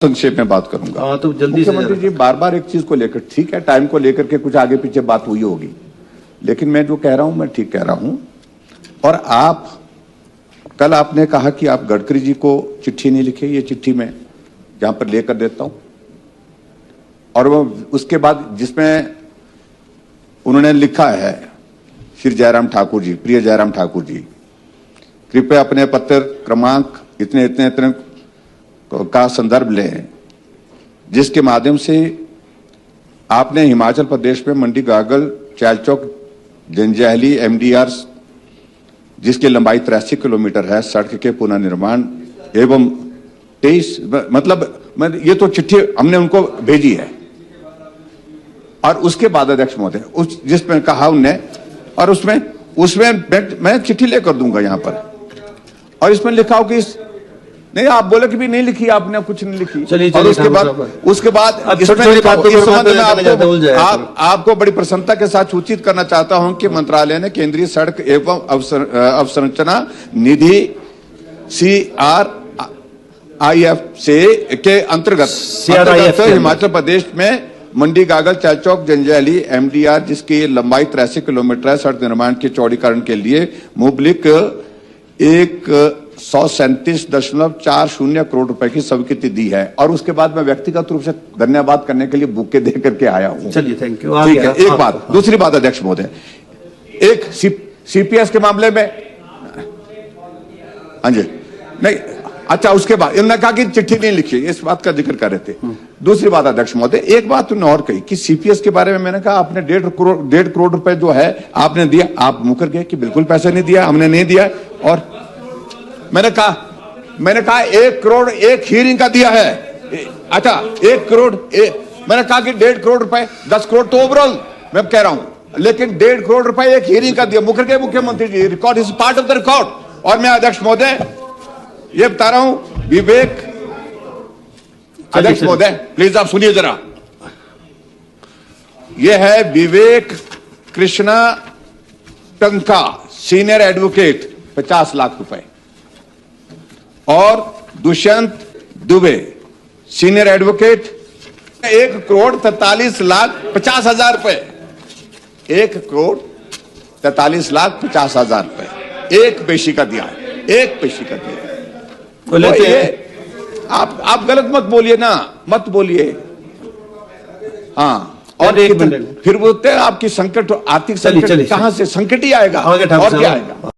संक्षेप में बात करूंगा। हाँ तो जल्दी से। मुख्यमंत्री जी बार बार एक चीज को लेकर, ठीक है टाइम को लेकर के कुछ आगे पीछे बात हुई होगी, लेकिन मैं जो कह रहा हूं मैं ठीक कह रहा हूं। और आप कल आपने कहा कि आप गडकरी जी को चिट्ठी नहीं लिखे, ये चिट्ठी मैं यहां पर लेकर देता हूं। और वो उसके बाद जिसमें उन्होंने लिखा है, श्री जयराम ठाकुर जी, प्रिय जयराम ठाकुर जी, कृपया अपने पत्र क्रमांक इतने इतने इतने का संदर्भ लें, जिसके माध्यम से आपने हिमाचल प्रदेश में मंडी गागल चालचौक जंजैहली एमडीआर, जिसकी लंबाई 83 किलोमीटर है, सड़क के पुनर्निर्माण एवं 23 मतलब ये तो चिट्ठी हमने उनको भेजी है। और उसके बाद अध्यक्ष महोदय उस जिसमें कहा उनने, और उसमें मैं चिट्ठी लेकर दूंगा यहां पर, और इसमें लिखा हो कि नहीं, आप बोले कि भी नहीं लिखी, आपने कुछ नहीं लिखी। और उसके बाद आपको बड़ी प्रसन्नता के साथ सूचित करना चाहता हूं कि मंत्रालय ने केंद्रीय सड़क एवं अवसंरचना निधि CRIF से के अंतर्गत हिमाचल प्रदेश में मंडी गागल चालचौक जंजैहली MDR, जिसकी लंबाई 83 किलोमीटर है, सड़क निर्माण के चौड़ीकरण के लिए मुबलिक 137.40 करोड़ रुपए की स्वीकृति दी है। और उसके बाद मैं व्यक्तिगत रूप से धन्यवाद करने के लिए बुके दे करके आया हूं। चलिए, थैंक यू। ठीक है, एक बात। दूसरी बात अध्यक्ष महोदय, एक CPS के मामले में, हाँ जी, नहीं, अच्छा, उसके बाद इन्होंने कहा कि चिट्ठी नहीं लिखी, इस बात का जिक्र कर रहे थे। दूसरी बात अध्यक्ष महोदय, एक बात उन्होंने और कही कि CPS के बारे में मैंने कहा आपने 1.5 करोड़ रुपए जो है आपने दिया, आप मुकर गए कि बिल्कुल पैसे नहीं दिया, हमने नहीं दिया। और मैंने कहा 1 करोड़ एक हीरिंग का दिया है। अच्छा, 1 करोड़ मैंने कहा कि 1.5 करोड़ रुपए, 10 करोड़ तो ओवरऑल मैं कह रहा हूं, लेकिन 1.5 करोड़ रुपए एक हीरिंग का दिया, मुकर गए मुख्यमंत्री जी। Record is part of the record. और मैं अध्यक्ष महोदय ये बता रहा हूं, विवेक, अध्यक्ष महोदय प्लीज आप सुनिए जरा, यह है विवेक कृष्णा टंका, सीनियर एडवोकेट, 50 लाख रुपए, और दुष्यंत दुबे, सीनियर एडवोकेट, 1,43,50,000 रुपए, 1,43,50,000 रुपए एक पेशी का दिया है, एक पेशी का दिया है। तो ये आप गलत मत बोलिए ना, मत बोलिए। हाँ, और फिर बोलते हैं आपकी संकट, आर्थिक संकट कहां से, संकट ही आएगा और क्या आएगा।